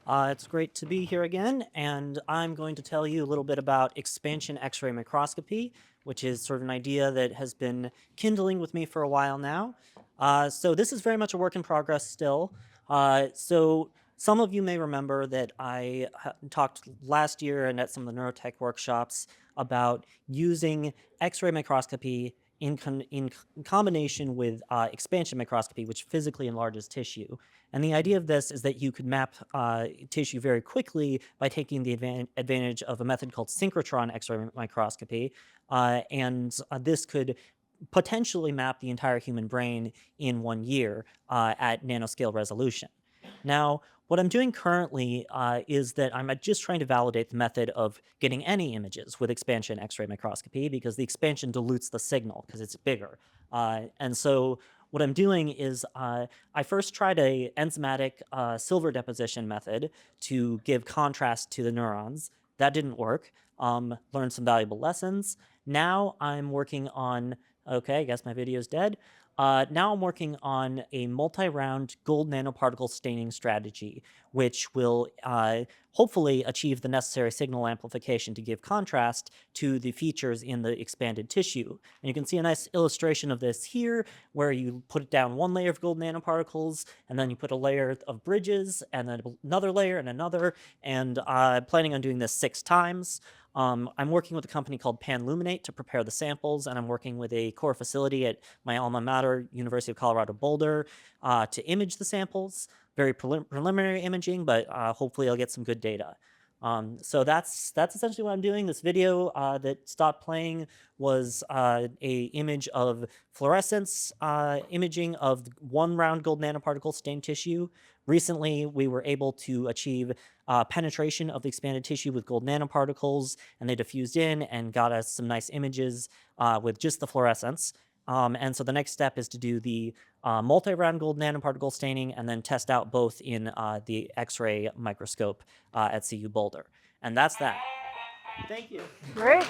It's great to be here again, and I'm going to tell you a little bit about expansion X-ray microscopy, which is sort of an idea that has been kindling with me for a while now. So this is very much a work in progress still. So some of you may remember that I talked last year and at some of the Neurotech workshops about using X-ray microscopy in combination with expansion microscopy, which physically enlarges tissue. And the idea of this is that you could map tissue very quickly by taking the advantage of a method called synchrotron X-ray microscopy. This could potentially map the entire human brain in 1 year at nanoscale resolution. Now, what I'm doing currently is that I'm just trying to validate the method of getting any images with expansion X-ray microscopy because the expansion dilutes the signal because it's bigger. And so what I'm doing is I first tried a enzymatic silver deposition method to give contrast to the neurons. That didn't work. Learned some valuable lessons. Now I'm working on, okay, I guess my video's dead. Now I'm working on a multi-round gold nanoparticle staining strategy, which will hopefully achieve the necessary signal amplification to give contrast to the features in the expanded tissue. And you can see a nice illustration of this here, where you put down one layer of gold nanoparticles, and then you put a layer of bridges, and then another layer, and planning on doing this 6 times. I'm working with a company called Panluminate to prepare the samples, and I'm working with a core facility at my alma mater, University of Colorado Boulder, to image the samples. Very preliminary imaging, but hopefully I'll get some good data. So that's essentially what I'm doing. This video that stopped playing was a image of fluorescence imaging of 1 round gold nanoparticle stained tissue. Recently, we were able to achieve penetration of the expanded tissue with gold nanoparticles, and they diffused in and got us some nice images with just the fluorescence. And so the next step is to do the multi-round gold nanoparticle staining and then test out both in the X-ray microscope at CU Boulder. And that's that. Thank you. Great.